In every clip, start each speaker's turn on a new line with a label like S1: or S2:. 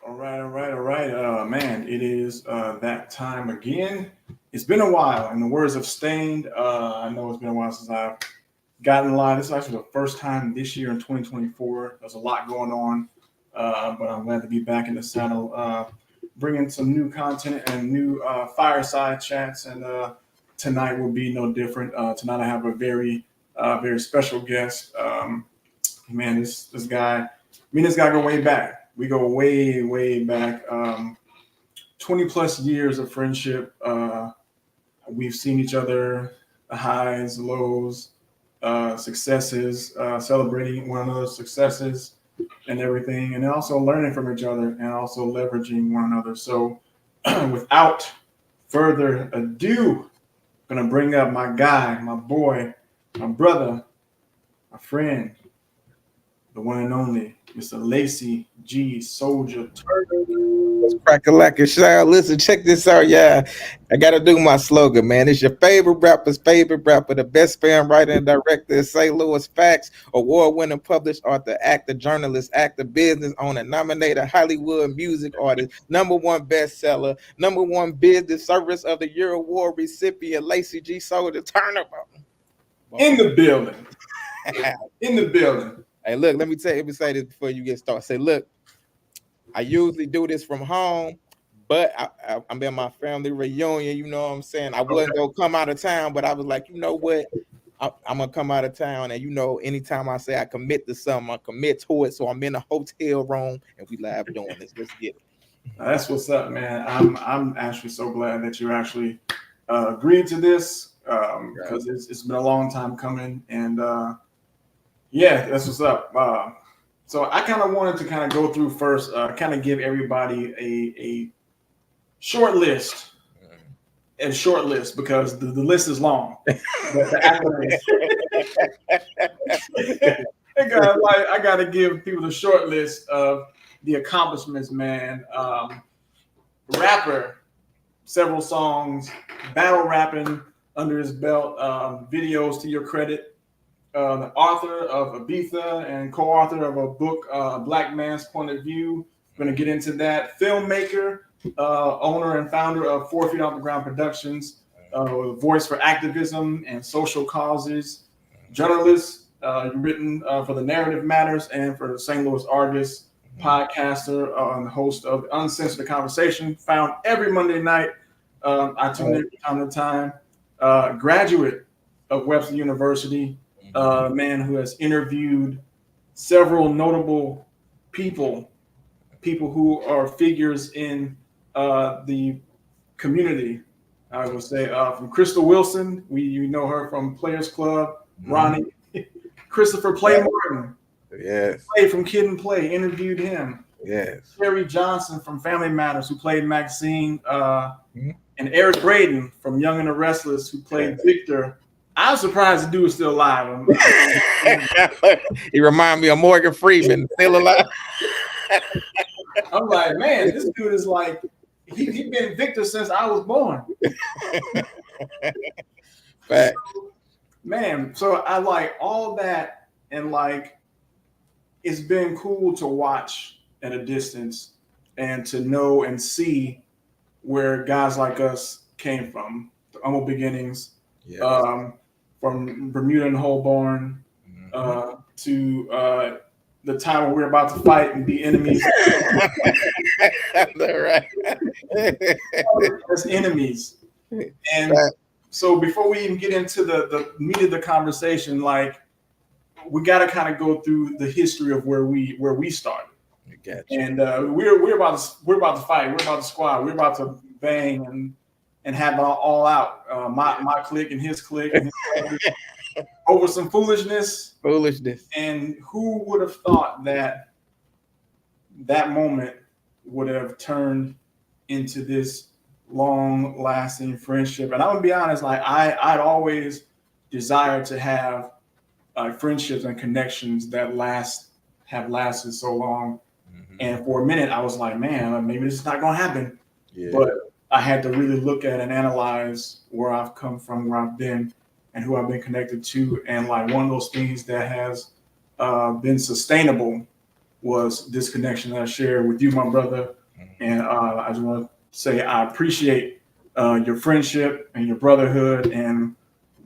S1: All right. Man, it is that time again. It's been a while. In the words of Stained, I know it's been a while since I've gotten live. This is actually the first time this year in 2024. There's a lot going on, but I'm glad to be back in the saddle, bringing some new content and new fireside chats. And tonight will be no different. Tonight I have a very special guest. Man, this guy, me and this guy go way back. We go way back. 20 plus years of friendship. We've seen each other, the highs, lows, successes, celebrating one another's successes and everything, and also learning from each other and also leveraging one another. So, without further ado, I'm gonna bring up my guy, my boy, my brother, my friend, the one and only Mr. Lacey G-Souldier Turner.
S2: Let's crack a like a shout. Listen, check this out, yeah. I gotta do my slogan, man. It's your favorite rapper's favorite rapper, the best fan writer and director in St. Louis, facts, award-winning published author, actor, journalist, actor, business owner, nominated Hollywood music artist, #1 bestseller, #1 business service of the year award recipient, Lacey G-Souldier Turner.
S1: In the building. In the building.
S2: Hey, look, let me say this before you get started. Say, look, I usually do this from home, but I'm in my family reunion. You know what I'm saying? I wasn't gonna come out of town, but I was like, you know what? I'm gonna come out of town, and anytime I say I commit to something, I commit to it. So I'm in a hotel room, and we live doing this. Let's get it.
S1: That's what's up, man. I'm actually so glad that you actually agreed to this because it's been a long time coming, and yeah, that's what's up. So I kind of wanted to kind of go through first, kind of give everybody a short list, because the list is long. I got to give people the short list of the accomplishments, man. Rapper, several songs, battle rapping under his belt, videos to your credit. The author of Ibiza and co-author of a book, Black Man's Point of View. Going to get into that. Filmmaker, owner and founder of 4 Feet Off the Ground Productions, voice for activism and social causes. Journalist, written for the Narrative Matters and for the St. Louis Argus. Podcaster and host of Uncensored Conversation, found every Monday night. I tune in from time to time. Graduate of Webster University. Man who has interviewed several notable people who are figures in the community. I would say from Crystal Wilson, you know her from Players Club. Ronnie, Christopher Play Martin,
S2: yes,
S1: Play from Kid and Play, interviewed him.
S2: Yes,
S1: Terry Johnson from Family Matters, who played Maxine, and Eric Braden from Young and the Restless, who played Victor. I was surprised the dude was still alive.
S2: He reminded me of Morgan Freeman, still alive.
S1: I'm like, man, this dude is like, he been Victor since I was born.
S2: Fact.
S1: Man, so I like all that, and like, it's been cool to watch at a distance and to know and see where guys like us came from, the humble beginnings. Yes. From Bermuda and Holborn to the time when we're about to fight and be enemies.
S2: Right.
S1: As enemies. And so before we even get into the meat of the conversation, like, we got to kind of go through the history of where we started.
S2: Gotcha.
S1: And we're about to fight. We're about to squad. We're about to bang and have it all out. My clique and his clique, over some foolishness. And who would have thought that moment would have turned into this long-lasting friendship? And I'm gonna be honest, like I'd always desired to have friendships and connections that have lasted so long. And for a minute, I was like, man, maybe this is not gonna happen. Yeah. But I had to really look at and analyze where I've come from, where I've been, and who I've been connected to. And like one of those things that has been sustainable was this connection that I shared with you, my brother. And I just want to say I appreciate your friendship and your brotherhood and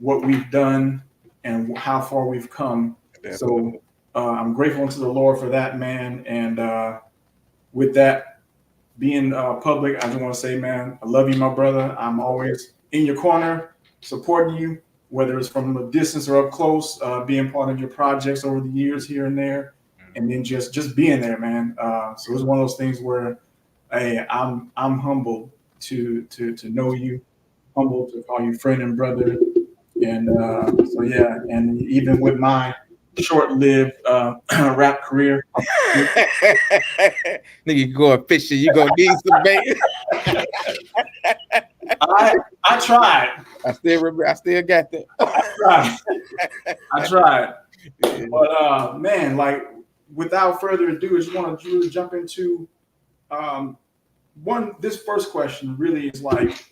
S1: what we've done and how far we've come.
S2: Definitely.
S1: So I'm grateful to the Lord for that, man. And with that being public, I just want to say, man, I love you, my brother. I'm always in your corner, supporting you, whether it's from a distance or up close, being part of your projects over the years here and there, and then just being there, man. So it's one of those things where, hey, I'm humbled to know you, humbled to call you friend and brother, and so yeah, and even with my short-lived rap career.
S2: Nigga, going fishing. You gonna need some bait.
S1: I tried.
S2: I still remember. I still got that.
S1: I tried. I tried.
S2: Yeah.
S1: But man, like without further ado, I just want to jump into um, one. This first question really is like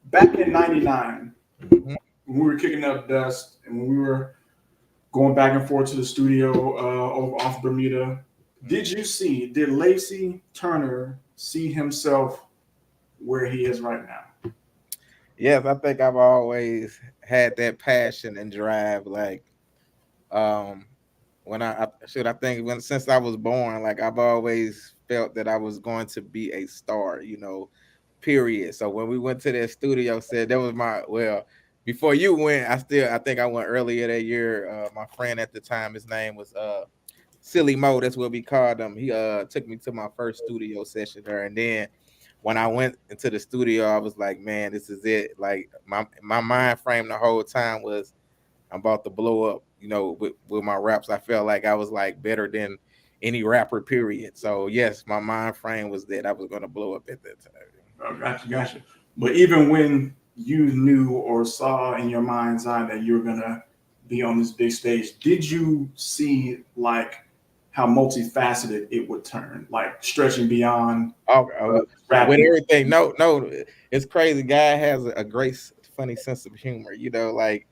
S1: back in '99
S2: Mhm.
S1: when we were kicking up dust and when we were going back and forth to the studio off Bermuda. Did Lacey Turner see himself where he is right now?
S2: Yes, I think I've always had that passion and drive. Like, um, when I think when since I was born, like I've always felt that I was going to be a star. Period. So when we went to that studio, said that was my well. Before you went, I think I went earlier that year. My friend at the time, his name was Silly Mo. That's what we called him. He took me to my first studio session there, and then when I went into the studio, I was like, man, this is it. Like my mind frame the whole time was I'm about to blow up. With my raps, I felt like I was like better than any rapper. Period. So yes, my mind frame was that I was gonna blow up at that time.
S1: Oh, gotcha. But even when you knew or saw in your mind's eye that you were gonna be on this big stage, did you see like how multifaceted it would turn, like stretching beyond
S2: With
S1: rapping?
S2: everything. No, no, it's crazy. Guy has a great, funny sense of humor. Like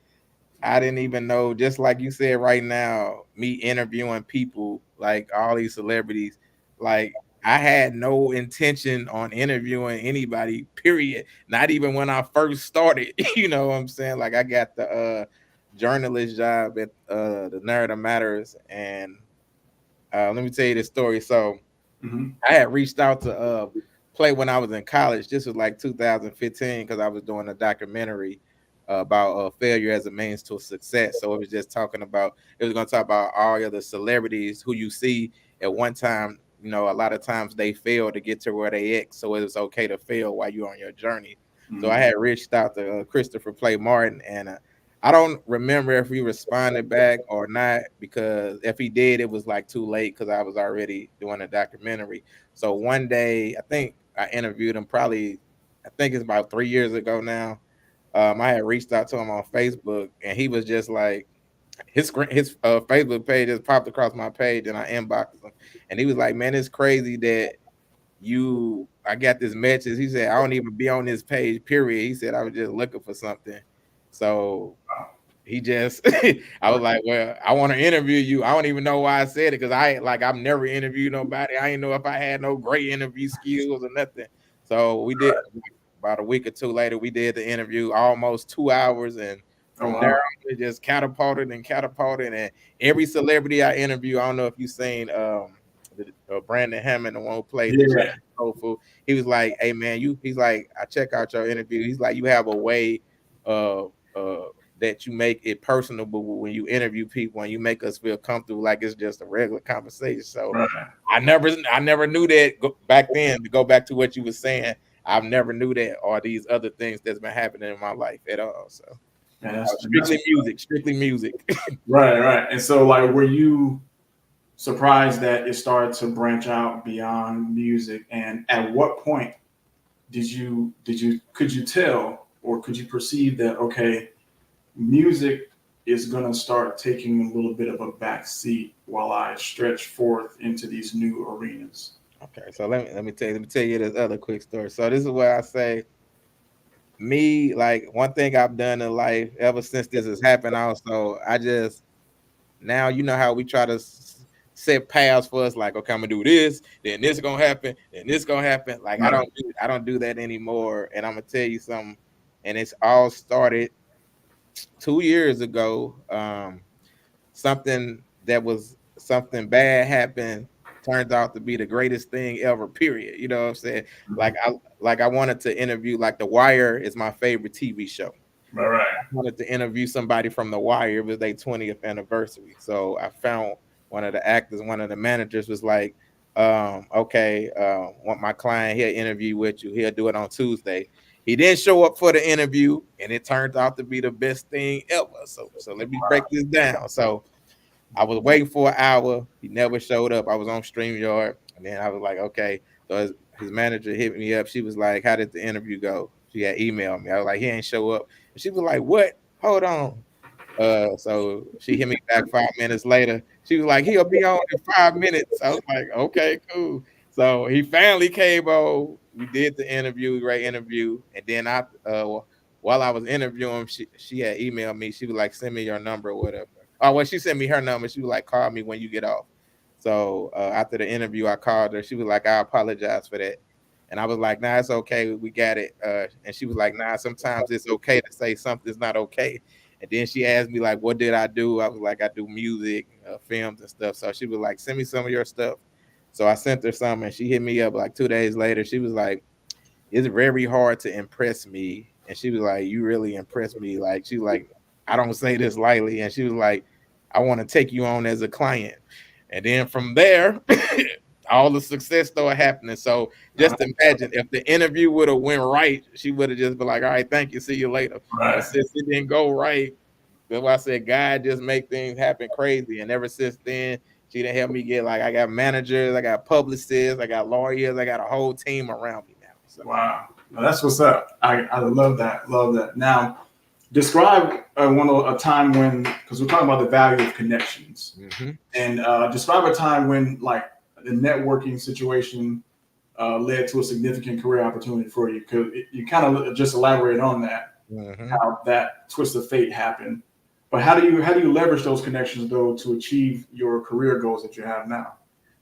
S2: I didn't even know. Just like you said, right now, me interviewing people like all these celebrities, like I had no intention on interviewing anybody. Period. Not even when I first started. You know what I'm saying? Like I got the journalist job at the Narrative Matters, and let me tell you the story. So
S1: Mm-hmm.
S2: I had reached out to play when I was in college. This was like 2015 because I was doing a documentary about failure as a means to success. So it was just talking about it was going to talk about all of the celebrities who you see at one time. A lot of times they fail to get to where they at. So it was okay to fail while you're on your journey. So I
S1: Mm-hmm.
S2: had reached out to Christopher Play Martin, and I don't remember if he responded back or not, because if he did, it was like too late because I was already doing a documentary. So one day, I think I interviewed him probably, I think it's about 3 years ago now. I had reached out to him on Facebook, and he was just like, his Facebook page just popped across my page, and I inboxed him, and he was like, "Man, it's crazy that I got this message." He said, "I don't even be on this page, period." He said, "I was just looking for something." So he just I was like, well, I want to interview you. I don't even know why I said it, because I've never interviewed nobody. I didn't know if I had no great interview skills or nothing. So we did about a week or two later, we did the interview, almost 2 hours, and
S1: Oh
S2: from there
S1: wow.
S2: on, it just catapulted. And every celebrity I interview, I don't know if you've seen Brandon Hammond, the one who played the Jack
S1: Yeah.
S2: Soulful. He was like, "Hey man, he's like, I check out your interview. He's like, you have a way of that you make it personable when you interview people, and you make us feel comfortable like it's just a regular conversation." So
S1: Right.
S2: I never knew that back then. To go back to what you were saying, I've never knew that, or these other things that's been happening in my life at all. So
S1: Yeah, that's
S2: strictly music.
S1: right. And so like were you surprised that it started to branch out beyond music? And at what point could you tell or could you perceive that okay, music is gonna start taking a little bit of a back seat while I stretch forth into these new arenas?
S2: Okay, so let me tell you this other quick story. So this is where I say, me, like, one thing I've done in life ever since this has happened. Also, I just, now, you know how we try to set paths for us, like, okay, I'm gonna do this, then this is gonna happen, then this gonna happen. Like I don't do that anymore. And I'm gonna tell you something, and it's all started 2 years ago. Something that was something bad happened turns out to be the greatest thing ever, period. You know what I'm saying?
S1: Mhm.
S2: Like I wanted to interview, like The Wire is my favorite TV show.
S1: All right.
S2: Wanted to interview somebody from The Wire. It was their 20th anniversary. So I found one of the actors, one of the managers was like, okay, want my client here interview with you. He'll do it on Tuesday. He didn't show up for the interview, and it turned out to be the best thing ever. So let me break this down. So I was waiting for an hour. He never showed up. I was on StreamYard, and then I was like, okay. So his manager hit me up. She was like, how did the interview go? She had emailed me. I was like, he ain't show up. And she was like, what? Hold on. So she hit me back 5 minutes later. She was like, he'll be on in 5 minutes. I was like, okay, cool. So he finally came on. We did the interview, great interview. And then while I was interviewing, she had emailed me. She was like, send me your number or whatever. Oh, well, she sent me her number. She was like, call me when you get off. So after the interview, I called her. She was like, I apologize for that. And I was like, nah, it's okay. We got it. And she was like, nah, sometimes it's okay to say something's not okay. And then she asked me, like, what did I do? I was like, I do music, films and stuff. So she was like, send me some of your stuff. So I sent her some, and she hit me up like 2 days later. She was like, it's very hard to impress me. And she was like, you really impressed me. Like, she was like, I don't say this lightly. And she was like, I want to take you on as a client. And then from there, all the success started happening. So just imagine if the interview would have went right, she would have just been like, all right, thank you, see you later. But
S1: Right.
S2: since it didn't go right, that's why I said God just make things happen crazy. And ever since then, she done helped me get, like, I got managers, I got publicists, I got lawyers, I got a whole team around me now. So
S1: Wow. Now, that's what's up. I love that. Love that. Now, describe a time when, because we're talking about the value of connections, and describe a time when, like, the networking situation led to a significant career opportunity for you. Because you kind of just elaborate on that, how that twist of fate happened. But how do you leverage those connections though to achieve your career goals that you have now?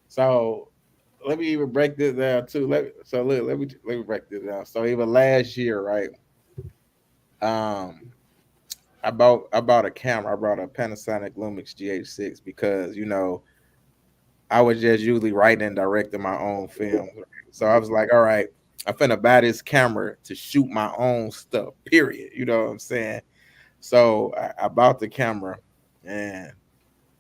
S2: So let me even break this down too. Let me break this down. So even last year, right? Um, I bought a camera. I brought a Panasonic Lumix GH6 because I was just usually writing and directing my own films. Right? So I was like, all right, I'm finna buy this camera to shoot my own stuff. Period. You know what I'm saying? So I bought the camera, and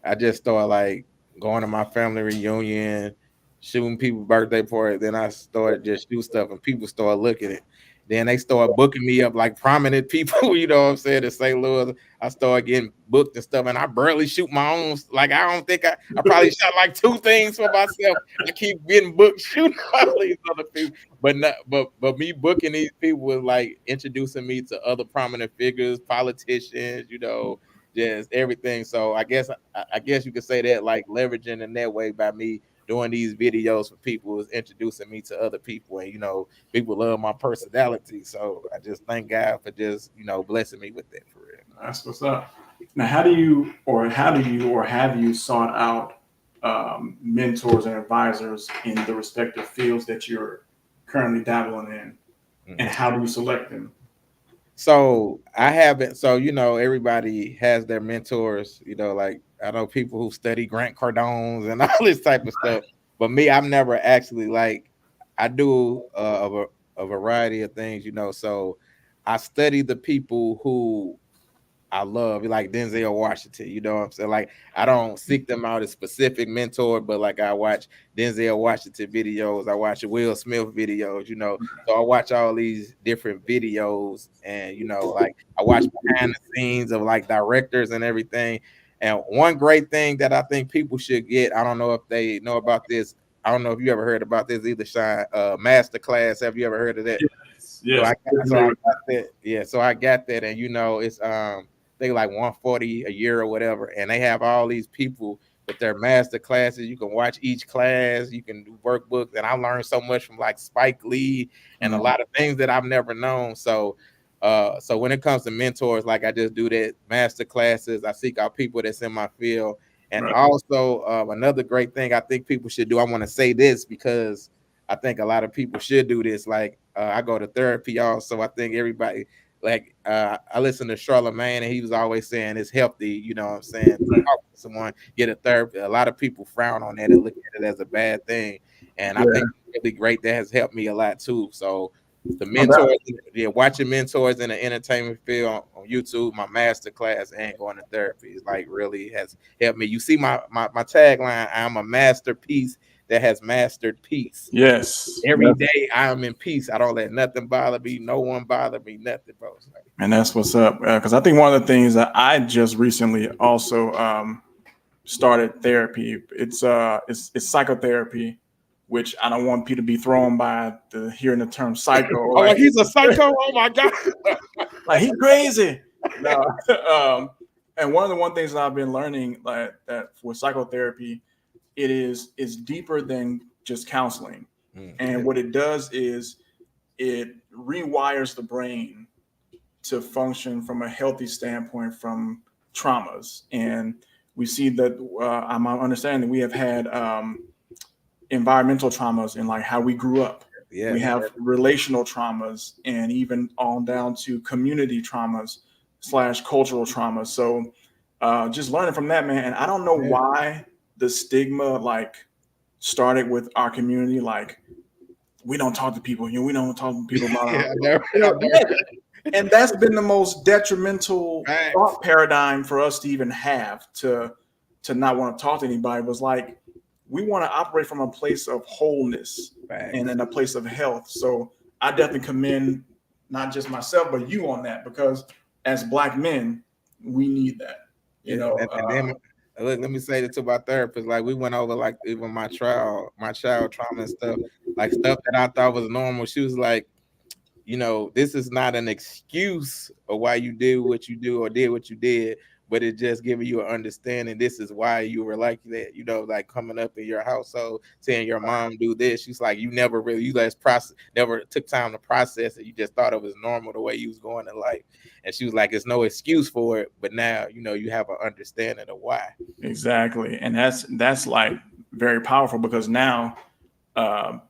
S2: I just started, like, going to my family reunion, shooting people birthday parties. Then I started just shoot stuff, and people started looking at it. Then they started booking me up, like prominent people, you know what I'm saying, in St. Louis. I started getting booked and stuff, and I barely shoot my own. Like, I don't think I probably shot like two things for myself. I keep getting booked shooting all these other people. But not, but me booking these people was like introducing me to other prominent figures, politicians, just everything. So I guess you could say that, like, leveraging in that way by me doing these videos for people is introducing me to other people, and people love my personality. So I just thank God for just blessing me with that, for real.
S1: That's what's up. Now, how do you or have you sought out mentors and advisors in the respective fields that you're currently dabbling in, and
S2: Mhm.
S1: how do you select them?
S2: So I haven't. So everybody has their mentors. Like, I know people who study Grant Cardone's and all this type of stuff. But me, I've never actually, like, I do a variety of things. So I study the people who I love, like Denzel Washington. You know what I'm saying? Like, I don't seek them out as specific mentor, but like, I watch Denzel Washington videos, I watch Will Smith videos, so I watch all these different videos, and like, I watch behind the scenes of, like, directors and everything. And one great thing that I think people should get, I don't know if they know about this. I don't know if you ever heard about this either, Shine. Master class. Have you ever heard of that?
S1: Yes,
S2: So
S1: yes,
S2: I
S1: I'm
S2: so I
S1: familiar with
S2: got that. Yeah, so I got that, and it's they like 140 a year or whatever, and they have all these people with their master classes. You can watch each class, you can do workbooks, and I learned so much from, like, Spike Lee and a
S1: that.
S2: lot of things that I've never known. So when it comes to mentors, like, I just do that master classes. I seek out people that's in my field, And
S1: Right.
S2: also another great thing I think people should do. I want to say this because I think a lot of people should do this. Like I go to therapy also. I think everybody like I listen to Charlemagne and he was always saying it's healthy, you know what I'm saying, to talk to someone, get a therapy. A lot of people frown on that and look at it as a bad thing. And I
S1: Yeah.
S2: think it's really great. That has helped me a lot too. So the
S1: No doubt.
S2: mentors, yeah, watching mentors in the entertainment field on YouTube, my master class, and going to therapy is like really has helped me. You see my tagline, I'm a masterpiece that has mastered peace.
S1: Yes.
S2: Every day I am in peace. I don't let nothing bother me, no one bother me, nothing, bro.
S1: And that's what's up. Because I think one of the things that I just recently also started therapy. It's psychotherapy, which I don't want people to be thrown by the hearing the term psycho.
S2: Oh, like he's a psycho. Oh my god,
S1: like he's crazy. No. And one things that I've been learning like that for psychotherapy, it's deeper than just counseling. And what it does is it rewires the brain to function from a healthy standpoint from traumas. And we see that I'm understanding that we have had environmental traumas in like how we grew up.
S2: yeah,
S1: We have relational traumas and even on down to community traumas / cultural traumas. So just learning from that, man. And I don't know why the stigma like started with our community. Like we don't talk to people, we don't talk to people about and that's been the most detrimental thought paradigm for us to even have to not want to talk to anybody. Was like we want to operate from a place of wholeness and in a place of health. So I definitely commend not just myself but you on that, because as Black men we need that. You know.
S2: And then look, let me say this to my therapist. Like we went over like even my child trauma and stuff, like stuff that I thought was normal. She was like, you know, this is not an excuse of why you did what you do or did what you did, but it just giving you an understanding. This is why you were like that, you know, like coming up in your household, seeing your mom do this. She's like, you never really, you guys never took time to process it. You just thought it was normal the way you was going in life. And she was like, it's no excuse for it, but now, you know, you have an understanding of why.
S1: Exactly. And that's like very powerful, because now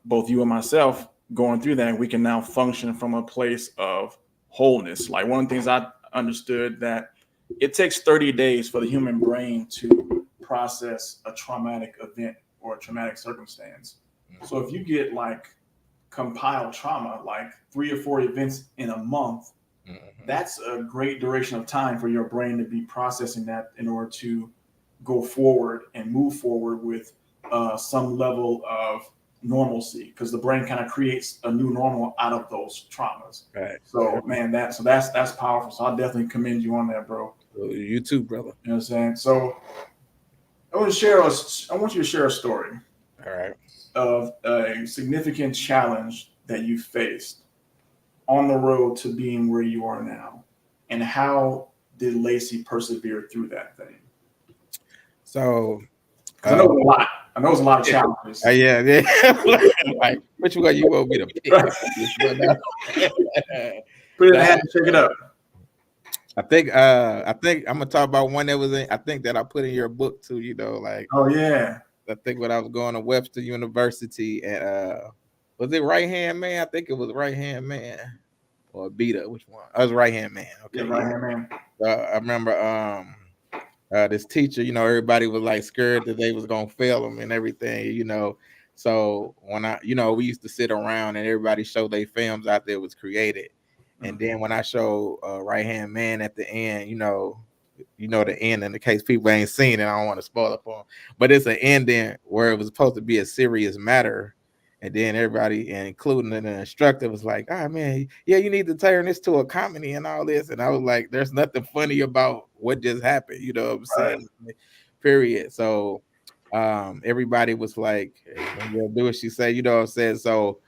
S1: both you and myself going through that, we can now function from a place of wholeness. Like one of the things I understood that it takes 30 days for the human brain to process a traumatic event or a traumatic circumstance. So if you get like compiled trauma, like 3 or 4 events in a month, that's a great duration of time for your brain to be processing that in order to go forward and move forward with some level of normalcy, because the brain kind of creates a new normal out of those traumas.
S2: Right.
S1: So man, that's powerful. So I definitely commend you on that, bro.
S2: You too, brother.
S1: You know what I'm saying? So I want you to share a story.
S2: All right.
S1: Of a significant challenge that you faced on the road to being where you are now, and how did Lacey persevere through that thing?
S2: So
S1: I know it's a lot. I know it's a lot of challenges.
S2: Yeah. Like, which one you want me to pick?
S1: Put it in the hat and shake it up.
S2: I think I'm gonna talk about one that was in. I think that I put in your book too. You know, like
S1: oh yeah.
S2: I think when I was going to Webster University and was it Right Hand Man? I think it was Right Hand Man or Beta. Which one? I was Right Hand Man. Okay,
S1: yeah, Right Hand Man.
S2: I remember this teacher, you know, everybody was like scared that they was gonna fail them and everything, you know. So when we used to sit around and everybody showed their films out there was created. And then when I show Right Hand Man at the end, you know the end in the case people ain't seen it, I don't want to spoil it for them. But it's an ending where it was supposed to be a serious matter. And then everybody, including the instructor, was like, "Ah, man, yeah, you need to turn this to a comedy and all this." And I was like, "There's nothing funny about what just happened." You know what I'm saying? Right. Period. So everybody was like, "When you do what she said," you know what I'm saying? So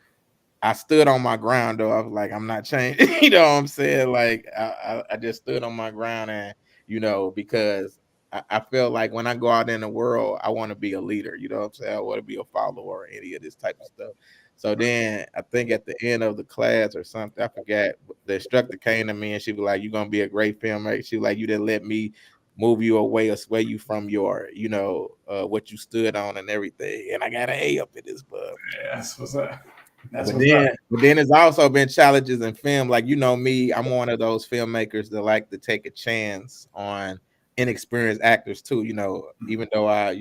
S2: I stood on my ground, though. I was like, I'm not changing. You know what I'm saying? Like I just stood on my ground, and because I feel like when I go out in the world, I want to be a leader. You know what I'm saying? I want to be a follower or any of this type of stuff. So then I think at the end of the class or something, I forgot, the instructor came to me and she was like, "You're gonna be a great filmmaker." She was like, "You didn't let me move you away or sway you from your, what you stood on and everything. And I got an A up in this, bud.
S1: Yeah, that's what's up. That's
S2: But
S1: what's up.
S2: then it's also been challenges in film. Like, me, I'm one of those filmmakers that like to take a chance on inexperienced actors too. Even though I,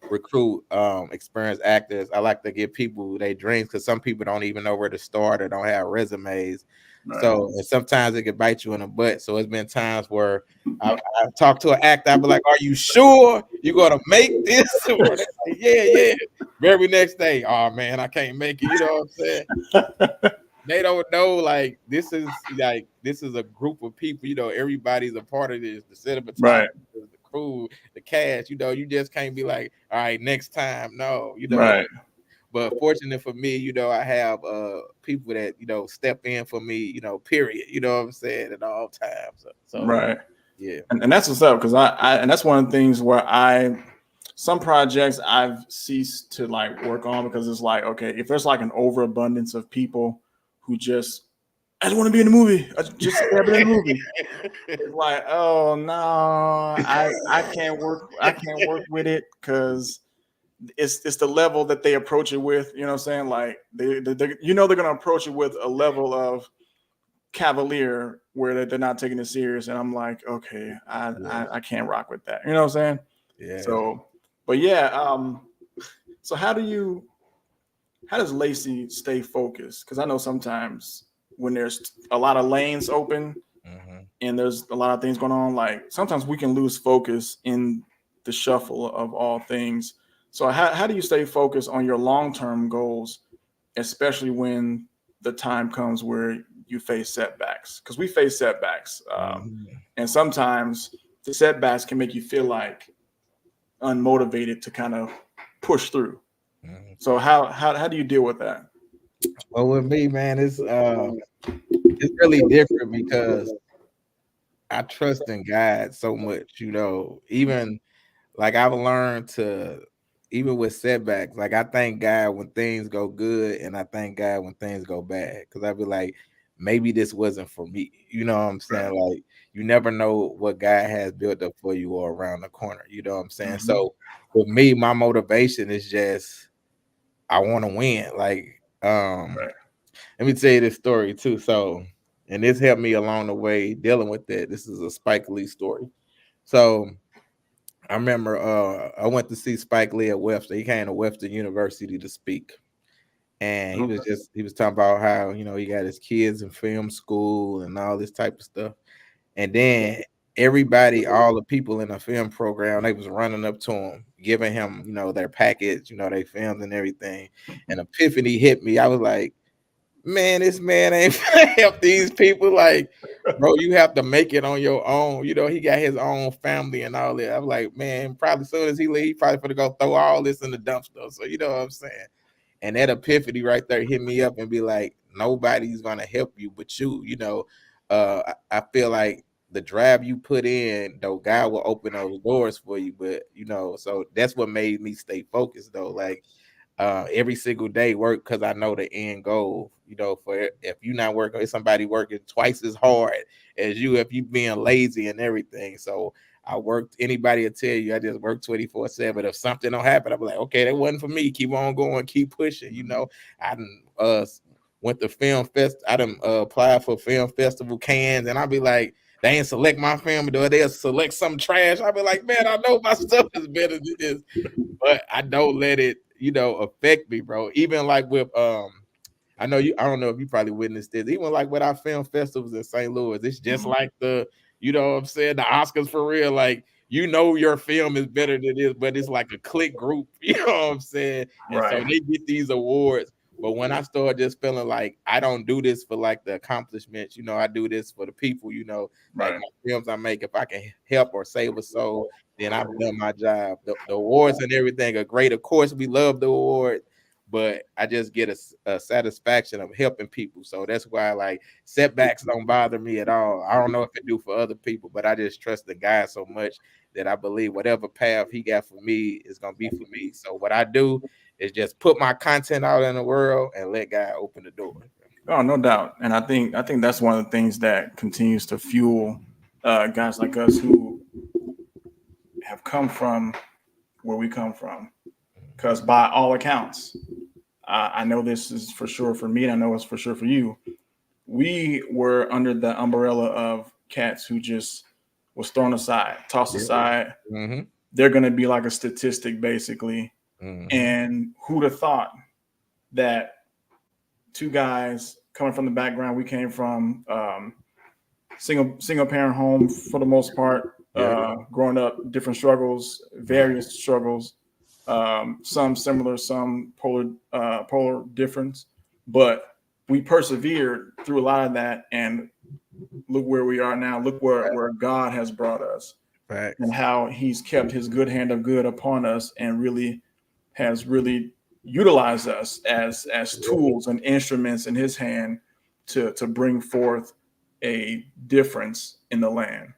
S2: recruit experienced actors, I like to give people their dreams, because some people don't even know where to start or don't have resumes.
S1: Right.
S2: So, and sometimes it can bite you in the butt. So it's been times where I talk to an actor, I be like, "Are you sure you're gonna make this?" Or they're like, "Yeah, yeah." Very next day, "Oh man, I can't make it." You know what I'm saying? They don't know, like, this is a group of people. Everybody's a part of this. The cinematographer,
S1: Right.
S2: the crew, the cast. You just can't be like, "All right, next time." No,
S1: Right.
S2: But fortunate for me, I have people that step in for me. Period. You know what I'm saying, at all times. So
S1: Right.
S2: yeah.
S1: And that's what's up, because I and that's one of the things where some projects I've ceased to like work on, because it's like, okay, if there's like an overabundance of people who I just want to be in the movie. I just have been in the movie. It's like, oh no, I can't work with it, because it's the level that they approach it with. You know what I'm saying? Like they're gonna approach it with a level of cavalier where they're not taking it serious, and I'm like, okay, I can't rock with that. You know what I'm saying?
S2: Yeah.
S1: So, but yeah, so how does Lacey stay focused? Because I know sometimes when there's a lot of lanes open
S2: Mhm.
S1: and there's a lot of things going on, like sometimes we can lose focus in the shuffle of all things. So how do you stay focused on your long-term goals, especially when the time comes where you face setbacks? Because we face setbacks,
S2: Mhm.
S1: and sometimes the setbacks can make you feel like unmotivated to kind of push through.
S2: Mhm.
S1: So how do you deal with that?
S2: Well, with me, man, it's really different because I trust in God so much. Even like I've learned to, even with setbacks, like I thank God when things go good, and I thank God when things go bad. Cause I'd be like, maybe this wasn't for me. You know what I'm saying?
S1: Right.
S2: Like, you never know what God has built up for you or around the corner. You know what I'm saying?
S1: Mhm.
S2: So with me, my motivation is just I want to win. Like,
S1: Right.
S2: let me tell you this story too. So, and this helped me along the way dealing with that. This is a Spike Lee story. So I remember I went to see Spike Lee at Webster. He came to Webster University to speak. And
S1: Okay.
S2: he was talking about how, he got his kids in film school and all this type of stuff. And then everybody, all the people in the film program, they was running up to him, giving him, their package, their films and everything. And epiphany hit me. I was like, man, this man ain't finna help these people. Like, bro, you have to make it on your own. He got his own family and all that. I'm like, man, probably as soon as he leave, he probably gonna go throw all this in the dumpster. So you know what I'm saying? And that epiphany right there hit me up and be like, nobody's gonna help you but you. I feel like the drive you put in, though, God will open those doors for you. But so that's what made me stay focused though. Like, every single day work, because I know the end goal. For if you're not working, it's somebody working twice as hard as you, if you being lazy and everything. So I worked. Anybody will tell you I just work 24/7. If something don't happen, I'll be like, okay, that wasn't for me. Keep on going, keep pushing. I done went to film fest. I done applied for film festival cans, and I'll be like, they ain't select my film, or they'll select some trash. I'll be like, man, I know my stuff is better than this, but I don't let it, affect me, bro. Even like with I don't know if you probably witnessed this, even like with our film festivals in St. Louis, it's just like what I'm saying, the Oscars for real. Like, your film is better than this, but it's like a clique group, you know what I'm saying? And so
S1: Right.
S2: they get these awards. But when I start just feeling like I don't do this for like the accomplishments, I do this for the people, like
S1: Right.
S2: my films I make, if I can help or save a soul, then I've done my job. The awards and everything are great. Of course, we love the awards, but I just get a satisfaction of helping people. So that's why, like, setbacks don't bother me at all. I don't know if it do for other people, but I just trust the guy so much that I believe whatever path he got for me is gonna be for me. So what I do is just put my content out in the world and let God open the door.
S1: Oh, no doubt. And I think that's one of the things that continues to fuel guys like us who have come from where we come from. Because by all accounts, I know this is for sure for me, and I know it's for sure for you. We were under the umbrella of cats who just was thrown aside, tossed
S2: Yeah.
S1: aside.
S2: Mm-hmm.
S1: They're going to be like a statistic, basically.
S2: Mm-hmm.
S1: And who'd have thought that two guys coming from the background we came from, single parent home for the most part,
S2: Yeah.
S1: growing up, different struggles, various struggles, some similar, some polar difference, but we persevered through a lot of that, and look where we are now. Look where God has brought us, and
S2: Facts.
S1: how He's kept His good hand of good upon us, and really has really utilized us as tools and instruments in His hand to bring forth a difference in the land.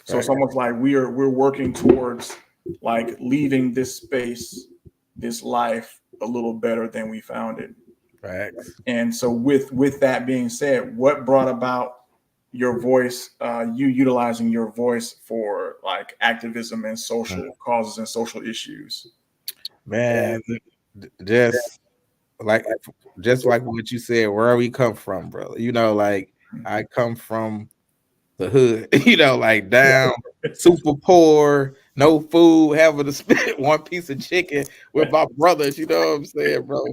S1: So it's
S2: Facts.
S1: almost like we're working towards like leaving this space, this life a little better than we found it.
S2: Facts.
S1: And so with that being said, what brought about your voice, you utilizing your voice for like activism and social causes and social issues?
S2: Man, just like what you said, where we come from, brother. Like I come from the hood, like down, super poor, no food, having to split one piece of chicken with my brothers, you know what I'm saying, bro?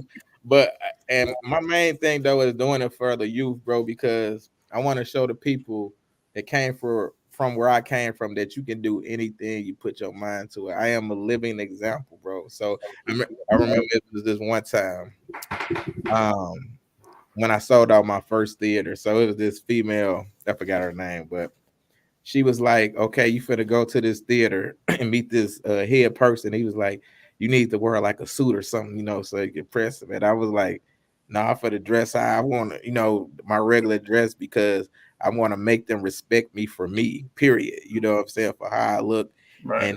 S2: But and my main thing though is doing it for the youth, bro, because I want to show the people that came from where I came from that you can do anything you put your mind to it. I am a living example, bro. So I remember it was this one time. Um, when I sold out my first theater. So it was this female, I forgot her name, but she was like, okay, you finna go to this theater and meet this head person. He was like, you need to wear like a suit or something, so you can press him. And I was like, nah, for the dress, I want to, my regular dress because I want to make them respect me for me, period. You know what I'm saying? For how I look.
S1: Right.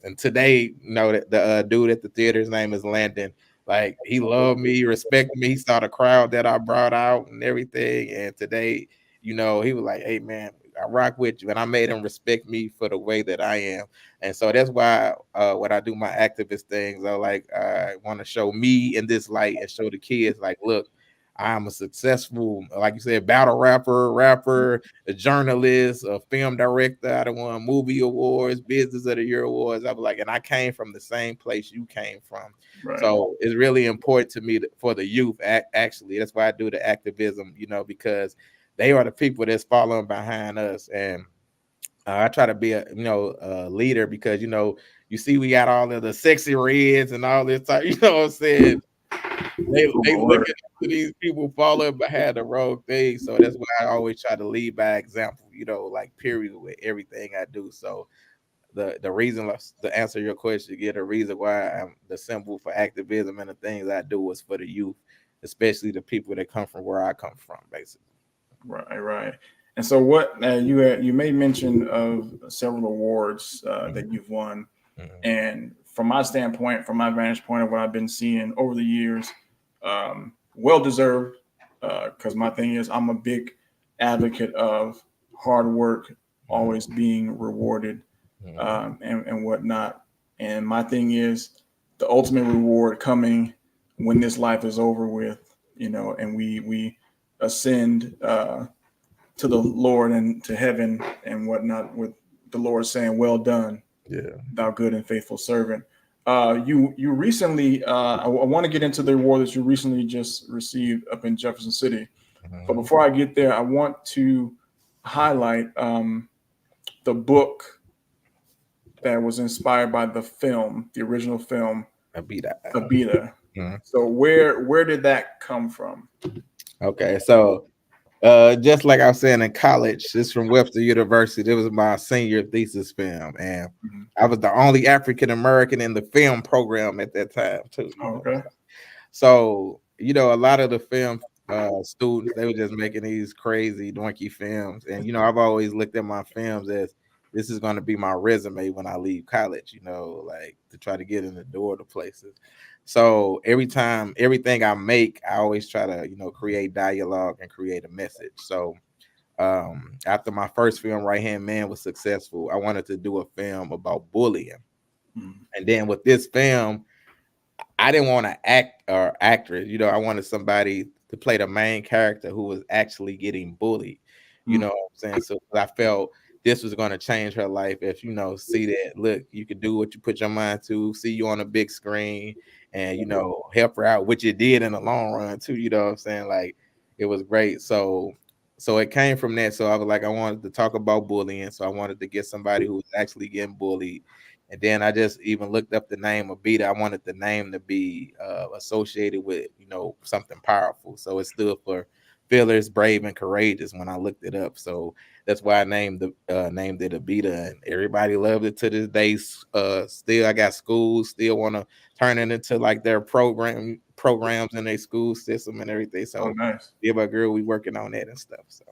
S2: And today, the dude at the theater, his name is Landon. Like he loved me, respected me. He saw the crowd that I brought out and everything. And today, he was like, hey man, I rock with you, and I made him respect me for the way that I am. And so that's why when I do my activist things, I want to show me in this light and show the kids like, look, I'm a successful, like you said, battle rapper, a journalist, a film director. I won movie awards, business of the year awards. I was like, and I came from the same place you came from.
S1: Right.
S2: So it's really important to me for the youth. Actually, that's why I do the activism, because they are the people that's following behind us. And I try to be a leader because you see we got all of the sexy reds and all this type, what I'm saying? They looking at these people following behind the wrong thing. So that's why I always try to lead by example, like period with everything I do. So the reason to answer your question, get a reason why I'm the symbol for activism and the things I do is for the youth, especially the people that come from where I come from, basically.
S1: Right. And so, what you made mention of several awards that you've won, and from my standpoint, from my vantage point of what I've been seeing over the years, well deserved. Because my thing is, I'm a big advocate of hard work always being rewarded, and whatnot. And my thing is, the ultimate reward coming when this life is over with, and we ascend to the Lord and to heaven and whatnot, with the Lord saying, "Well done, thou good and faithful servant." You recently, I want to get into the award that you recently just received up in Jefferson City, but before I get there, I want to highlight the book that was inspired by the film, the original film, Abita. So where did that come from?
S2: Okay, so just like I was saying in college, it's from Webster University. It was my senior thesis film, and I was the only African American in the film program at that time too.
S1: Okay.
S2: So a lot of the film students, they were just making these crazy donkey films, and I've always looked at my films as this is going to be my resume when I leave college. Like to try to get in the door to places. So everything I make, I always try to create dialogue and create a message. So after my first film, Right Hand Man, was successful, I wanted to do a film about bullying.
S1: Mhm.
S2: And then with this film, I didn't want to act or actress, I wanted somebody to play the main character who was actually getting bullied. You
S1: Mhm.
S2: know what I'm saying? So I felt this was going to change her life if, see that, look, you can do what you put your mind to, see you on a big screen and, help her out, which it did in the long run too. You know what I'm saying? Like, it was great. So it came from that. So I was like, I wanted to talk about bullying. So I wanted to get somebody who was actually getting bullied. And then I just even looked up the name of Beta. I wanted the name to be associated with, something powerful. So it stood for fearless, brave, and courageous when I looked it up. So that's why I named it Abita, and everybody loved it to this day. Still, I got schools still want to turn it into like their programs in their school system and everything.
S1: Oh,
S2: So
S1: nice.
S2: yeah, my girl, we working on that and stuff. So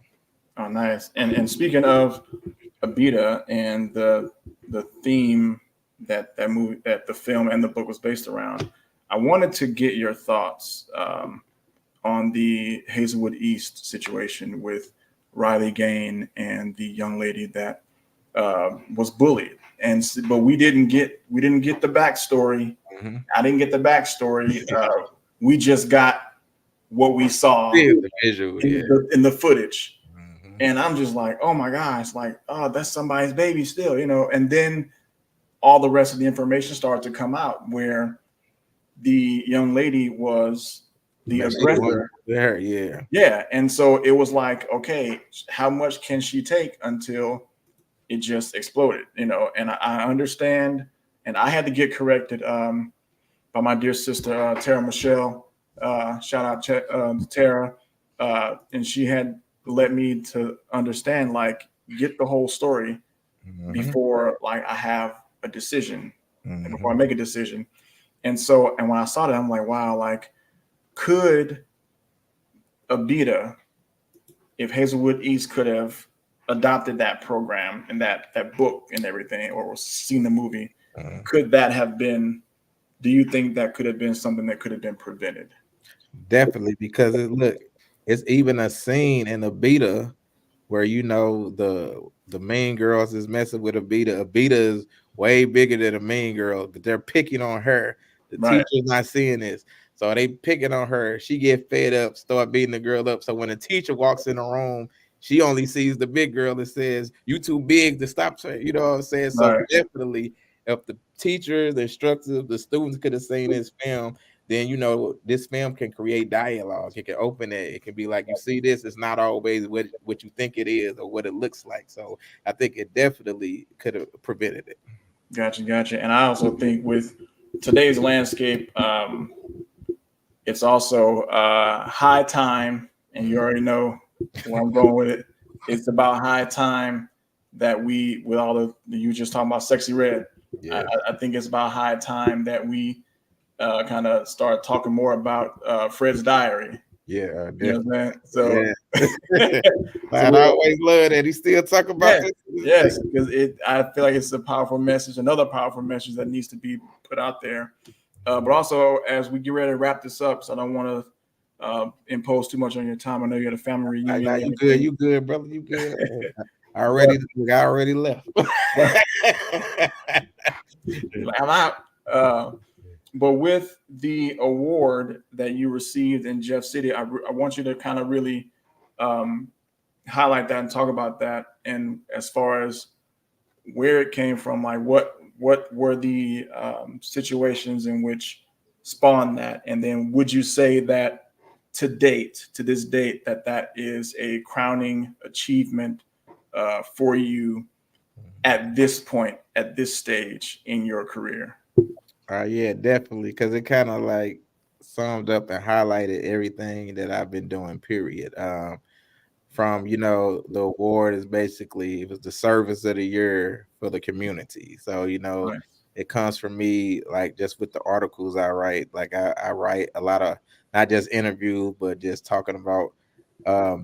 S1: Oh, nice. And speaking of Abita and the theme that the film and the book was based around, I wanted to get your thoughts on the Hazelwood East situation with Riley Gain and the young lady that was bullied. But we didn't get the backstory.
S2: mhm.
S1: I didn't get the backstory. We just got what we saw
S2: Yeah, the visual, yeah.
S1: in the footage.
S2: Mhm.
S1: And I'm just like, oh my gosh, like, oh, that's somebody's baby still, And then all the rest of the information started to come out where the young lady was the
S2: That she wanted
S1: aggressor.
S2: there, yeah.
S1: Yeah. And so it was like, okay, how much can she take until it just exploded, And I understand. And I had to get corrected by my dear sister, Tara Michelle. Shout out to Tara. And she had let me to understand, like, get the whole story
S2: Mhm.
S1: before, like, I have a decision and before I
S2: Mhm.
S1: make a decision. And when I saw that, I'm like, wow, like, could Abita, if Hazelwood East could have adopted that program and that book and everything, or seen the movie,
S2: Mhm.
S1: could that have been? Do you think that could have been something that could have been prevented?
S2: Definitely, because it's even a scene in a beta where the main girls is messing with a beta. A beta is way bigger than a main girl, but they're picking on her. The
S1: Right.
S2: teacher's not seeing this, so they picking on her. She get fed up, start beating the girl up. So when the teacher walks in the room, she only sees the big girl and says, "You too big to stop her." You know what I'm saying? So
S1: Right.
S2: definitely, if the teachers, the instructors, the students could have seen this film, then this film can create dialogue. It can open it. It can be like, you see this, it's not always what you think it is or what it looks like. So I think it definitely could have prevented it.
S1: Gotcha. And I also think with today's landscape, it's also high time, and you already know where I'm going with it. It's about high time that we, with all the you just talking about sexy red. I,
S2: Yeah,
S1: I think it's about high time that we kind of start talking more about Fred's Diary.
S2: yeah,
S1: You know what
S2: definitely.
S1: I'm saying? So,
S2: Yeah.
S1: so
S2: I always love that he still talk about
S1: yes,
S2: this to this day.
S1: yes, because I feel like it's a powerful message, another powerful message that needs to be put out there. But also, as we get ready to wrap this up, so I don't want to impose too much on your time. I know you had a family reunion
S2: Nah,
S1: and everything.
S2: you good, brother, you good. I already left.
S1: But, like, I'm out. But with the award that you received in Jeff City, I want you to kind of really um, highlight that and talk about that. And as far as where it came from, like what were the situations in which spawned that, and then would you say that to this date, that is a crowning achievement for you at this point, at this stage in your career?
S2: Yeah, definitely, because it kind of like summed up and highlighted everything that I've been doing. Period. From the award is basically, it was the service of the year for the community. So
S1: Right.
S2: it comes from me, like, just with the articles I write. Like, I write a lot of, not just interviews, but just talking about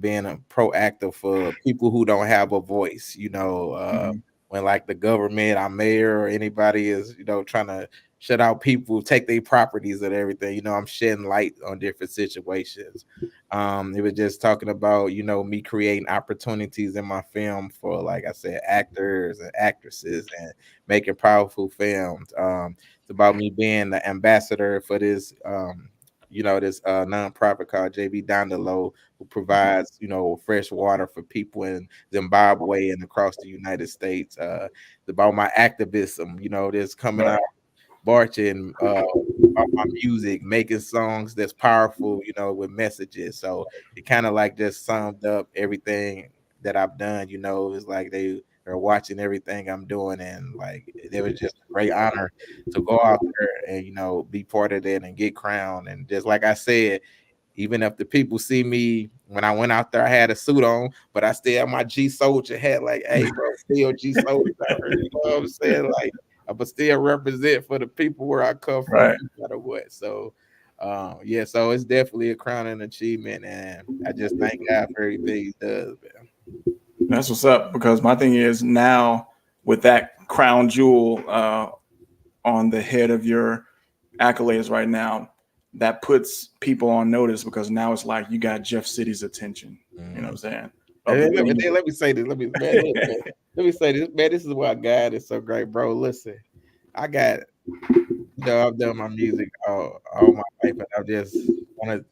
S2: being a proactive for people who don't have a voice.
S1: Mhm.
S2: When like the government, our mayor, or anybody is trying to shut out people, take their properties and everything. I'm shedding light on different situations. It was just talking about, me creating opportunities in my film for, like I said, actors and actresses and making powerful films. It's about me being the ambassador for this this nonprofit called JB Dandalo, who provides, fresh water for people in Zimbabwe and across the United States. It's about my activism, this coming out marching about my music, making songs that's powerful, with messages. So it kind of like just summed up everything that I've done. It's like they are watching everything I'm doing, and like it was just a great honor to go out there and be part of that and get crowned. And just like I said, even if the people see me when I went out there, I had a suit on, but I still have my G-Soldier hat. Like, hey, bro, still G-Soldier. You know what I'm saying? Like, I but still represent for the people where I come from,
S1: Right.
S2: no matter what. So, yeah, so it's definitely a crowning achievement, and I just thank God for everything He does, man.
S1: That's what's up. Because my thing is now with that crown jewel on the head of your accolades right now, that puts people on notice because now it's like you got Jeff City's attention. You know what I'm saying? Of the
S2: Let me say this. Let me say this, man. This is why God is so great, bro. Listen, I got I've done my music all my life, and I just wanted,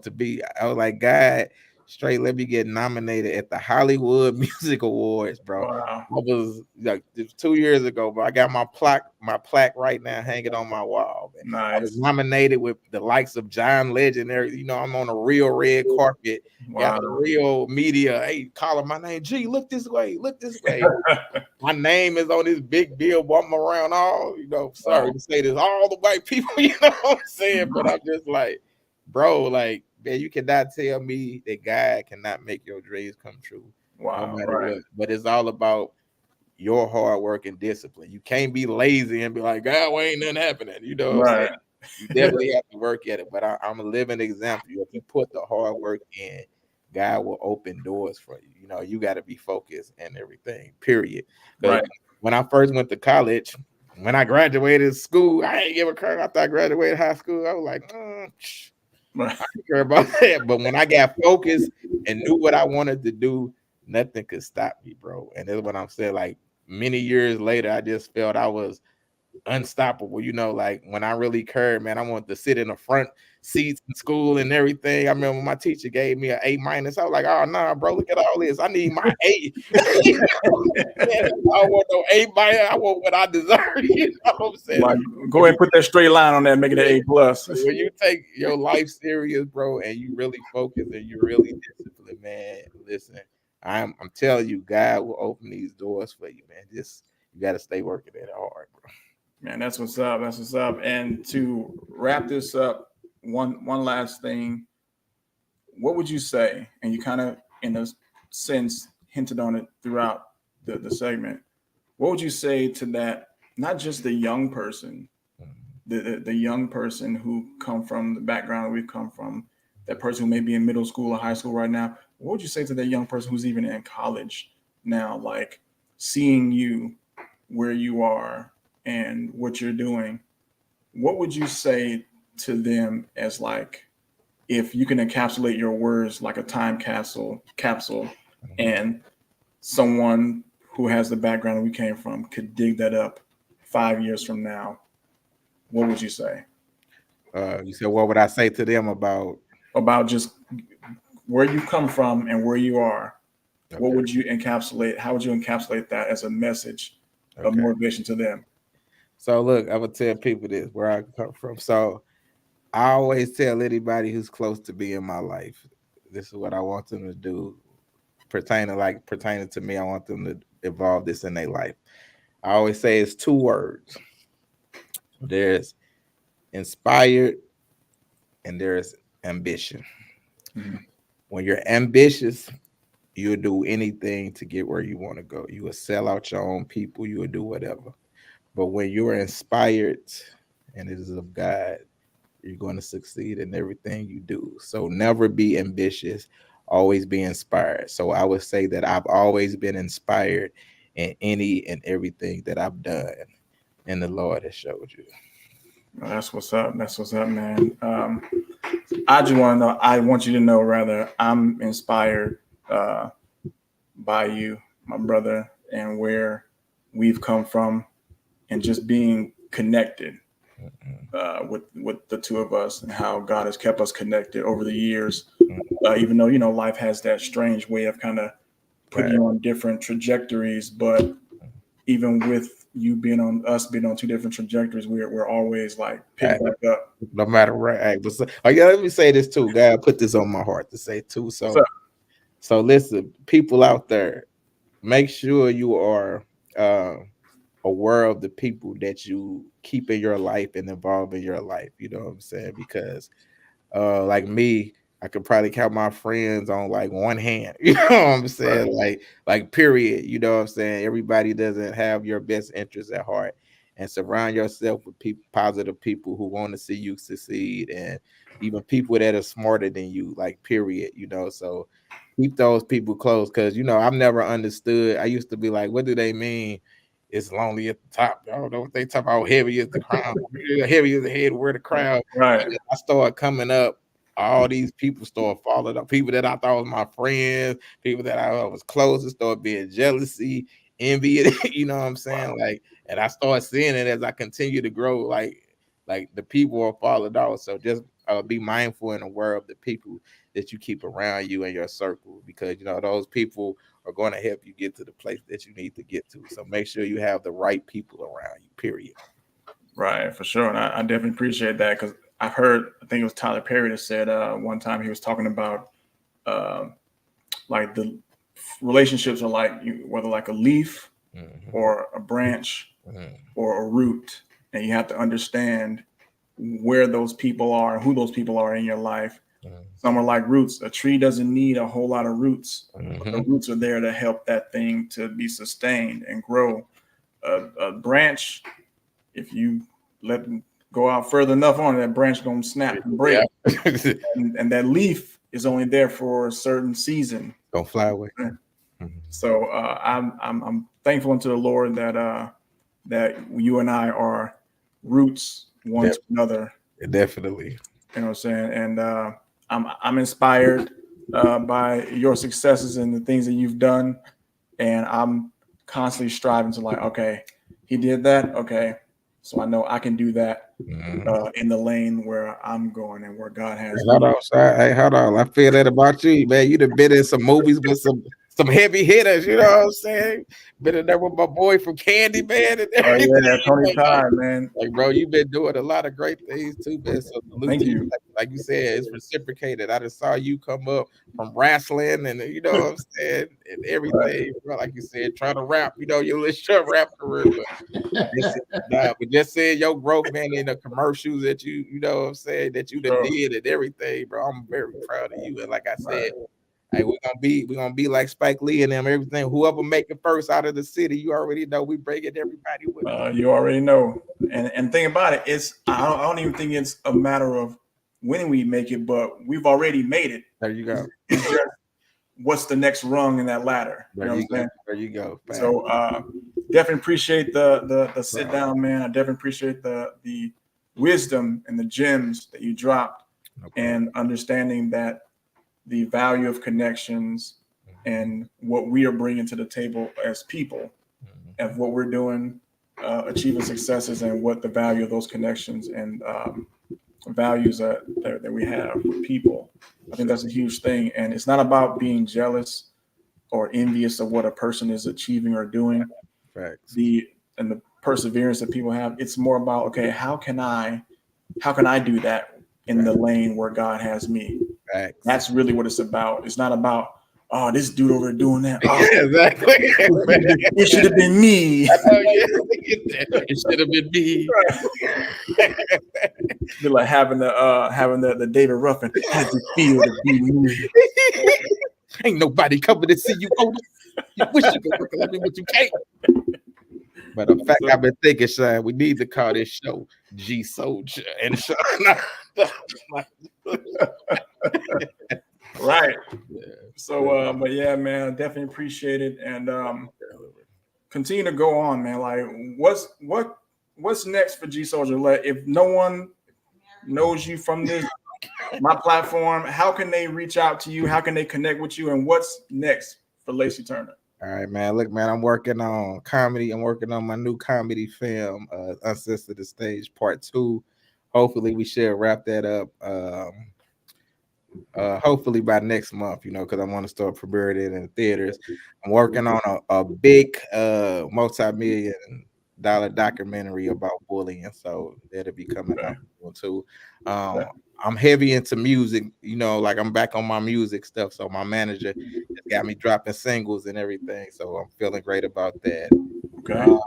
S2: to be. I was like, God, straight, let me get nominated at the Hollywood Music Awards, bro.
S1: Wow.
S2: I was like, it was 2 years ago, but I got my plaque right now hanging on my wall. Man. I was
S1: Nice.
S2: nominated with the likes of John Legend. I'm on a real red carpet. Got
S1: Wow.
S2: the real media. Hey, calling my name. Gee, look this way. Look this way. My name is on this big billboard. I'm around all, sorry to say this, all the white people, you know what I'm saying? But I'm just like, bro, like, man, you cannot tell me that God cannot make your dreams come true, no
S1: Wow.
S2: matter
S1: Right.
S2: what. But it's all about your hard work and discipline. You can't be lazy and be like, God, why ain't nothing happening? You know what I'm saying?
S1: Right.
S2: You definitely have to work at it. But I'm a living example. If you put the hard work in, God will open doors for you. You got to be focused and everything, period. Because
S1: Right.
S2: when I first went to college, when I graduated school, I ain't give a crap. After I graduated high school, I was like,
S1: Right.
S2: I don't care about that. But when I got focused and knew what I wanted to do, nothing could stop me, bro. And that's what I'm saying. Like many years later, I just felt I was unstoppable. Like when I really cared, man, I wanted to sit in the front seats in school and everything. I remember my teacher gave me an A minus. I was like, oh nah, bro, look at all this. I need my A. Man, I don't want no A minus. I want what I deserve. You know what I'm saying?
S1: Like, go ahead and put that straight line on that, make it an A plus.
S2: When you take your life serious, bro, and you really focus and you really disciplined, man, listen, I'm telling you, God will open these doors for you, man. Just you got to stay working at it hard, bro.
S1: Man, that's what's up. That's what's up. And to wrap this up, one last thing. What would you say? And you kind of, in a sense, hinted on it throughout the segment. What would you say to that? Not just the young person, the young person who come from the background we've come from, that person who may be in middle school or high school right now. What would you say to that young person who's even in college now, like seeing you where you are and what you're doing? What would you say to them as like, if you can encapsulate your words like a time capsule, and someone who has the background we came from could dig that up 5 years from now, what would you say
S2: You said, what would I say to them
S1: about just where you come from and where you are? What
S2: Okay.
S1: would you encapsulate? How would you encapsulate that as a message of
S2: Okay.
S1: motivation to them?
S2: So look, I would tell people this where I come from. So I always tell anybody who's close to me in my life, this is what I want them to do. Pertaining to me, I want them to evolve this in their life. I always say it's two words. There's inspired and there's ambition.
S1: Mhm.
S2: When you're ambitious, you'll do anything to get where you want to go. You will sell out your own people, you will do whatever. But when you're inspired and it is of God, you're going to succeed in everything you do. So never be ambitious, always be inspired. So I would say that I've always been inspired in any and everything that I've done, and the Lord has showed you.
S1: That's what's up. That's what's up, man. I just want to know. I want you to know, rather, I'm inspired by you, my brother, and where we've come from, and just being connected with the two of us, and how God has kept us connected over the years. Even though life has that strange way of kind of putting you on different trajectories, but even with you being on us being on two different trajectories, we're always like pick back up.
S2: No matter what. Hey, oh yeah, let me say this too. God put this on my heart to say too. So listen, people out there, make sure you are aware of the people that you keep in your life and involve in your life. You know what I'm saying? Because like me, I could probably count my friends on like one hand. You know what I'm saying? Like period. You know what I'm saying? Everybody doesn't have your best interests at heart. And surround yourself with people, positive people who want to see you succeed, and even people that are smarter than you. Like period. You know, so keep those people close, because I've never understood. I used to be like, what do they mean? It's lonely at the top. I don't know what they talk about. Heavy is the crown. Heavy is the head. Where the crown.
S1: Right.
S2: And I started coming up. All these people started falling up. People that I thought was my friends, people that I was close, started being jealousy, envy. You know what I'm saying? Like, and I started seeing it as I continue to grow. Like the people are falling off. So just be mindful and aware of the people that you keep around you in your circle, because those people are going to help you get to the place that you need to get to. So make sure you have the right people around you. Period.
S1: Right, for sure. And I definitely appreciate that, because I've heard, I think it was Tyler Perry that said one time he was talking about uh, like the relationships are like whether like a leaf or a branch or a root, and you have to understand where those people are, who those people are in your life. Some are like roots. A tree doesn't need a whole lot of roots, but the roots are there to help that thing to be sustained and grow. A branch, if you let them go out further enough on it, that branch gonna snap and break.
S2: Yeah.
S1: And that leaf is only there for a certain season.
S2: Don't fly away.
S1: So I'm thankful unto the Lord that you and I are roots one to another.
S2: Definitely.
S1: You know what I'm saying? And I'm inspired by your successes and the things that you've done, and I'm constantly striving to like, okay, he did that, okay, so I know I can do that in the lane where I'm going and where God has me.
S2: Hold on, hey, hold on. I feel that about you, man. You've been in some movies with some heavy hitters. You know what I'm saying? Been in there with my boy from Candy, man, and
S1: Oh
S2: everything.
S1: yeah, Tony Todd, man.
S2: Like, bro, you've been doing a lot of great things too, man. So salute
S1: Thank
S2: to you.
S1: you.
S2: Like you said, it's reciprocated. I just saw you come up from wrestling, and you know what I'm saying, and everything, bro. Like you said, trying to rap. Your little short rap career, but just saying your growth, man, in the commercials that you know what I'm saying, that you done did and everything, bro. I'm very proud of you. And like I said, hey, we're gonna be like Spike Lee and them, everything. Whoever make it first out of the city, you already know we breaking everybody with.
S1: You already know. And think about it, it's I don't even think it's a matter of when we make it, but we've already made it.
S2: There you go.
S1: It's just what's the next rung in that ladder. You know what I'm saying?
S2: There you go. Fact.
S1: So definitely appreciate the sit down, man. I definitely appreciate the wisdom and the gems that you dropped, and understanding that the value of connections and what we are bringing to the table as people, and what we're doing, achieving successes, and what the value of those connections and values that we have with people. I think that's a huge thing, and it's not about being jealous or envious of what a person is achieving or doing.
S2: Facts.
S1: The perseverance that people have, it's more about, okay, how can I do that in the lane where God has me?
S2: Facts.
S1: That's really what it's about. It's not about, oh, this dude over there doing that. Oh,
S2: exactly.
S1: It should have been me.
S2: It should have been me.
S1: Be like having the David Ruffin. How does it feel to be me?
S2: Ain't nobody coming to see you. You wish you could work like me, but you can't. But in fact, I've been thinking, Sean, we need to call this show G-Souldier and Sean.
S1: Right. So, but yeah, man, I definitely appreciate it, and continue to go on, man. Like, what what's next for G-Souldier? If no one knows you from my platform, how can they reach out to you? How can they connect with you? And what's next for Lacey Turner?
S2: All right, man. Look, man, I'm working on comedy. I'm working on my new comedy film, Uncensored the Stage Part 2. Hopefully, we should wrap that up. Hopefully by next month, because I want to start premiering it in the theaters. I'm working on a big multi-million dollar documentary about bullying, so that'll be coming out too. I'm heavy into music, like I'm back on my music stuff. So my manager has got me dropping singles and everything. So I'm feeling great about that.
S1: Okay.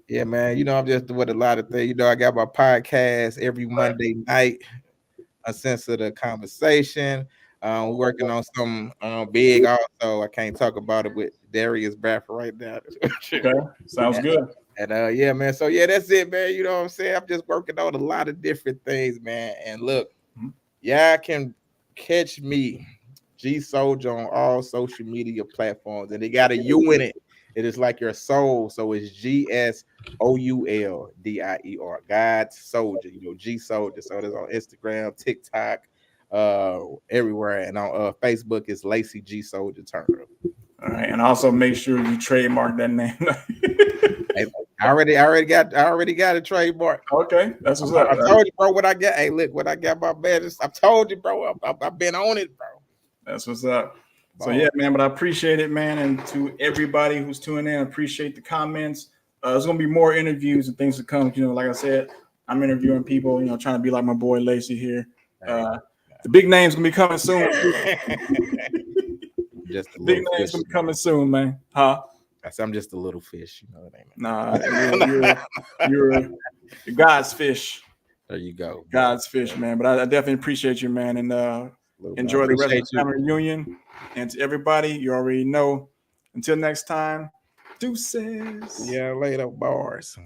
S2: Yeah, man. I'm just doing a lot of things. I got my podcast every Monday night. A sense of the conversation. We're working on something big also. I can't talk about it with Darius Bradford right now.
S1: Okay, sounds good.
S2: And yeah, man. So yeah, that's it, man. You know what I'm saying? I'm just working on a lot of different things, man. And look, y'all can catch me, G-Souldier, on all social media platforms, and they got a U in it. It is like your soul, so it's GSOULDIER, God's Soldier. G-Souldier. So it's on Instagram, TikTok, everywhere, and on Facebook it's Lacey G-Souldier Turner.
S1: All right, and also make sure you trademark that name.
S2: I already got a trademark.
S1: Okay, that's what's up.
S2: I told you, bro, what I got. Hey, look, what I got my business. I told you, bro. I've been on it, bro.
S1: That's what's up. So yeah, man, but I appreciate it, man. And to everybody who's tuning in, I appreciate the comments. There's gonna be more interviews and things to come. Like I said, I'm interviewing people, trying to be like my boy Lacey here. The big names gonna be coming soon.
S2: Just the
S1: big names gonna be coming soon, man. Huh?
S2: I'm just a little fish, what I mean?
S1: Nah, you're God's fish.
S2: There you go.
S1: God's fish, man. But I definitely appreciate you, man. And enjoy the rest of the family reunion. And to everybody, you already know. Until next time, deuces.
S2: Yeah, later, bars.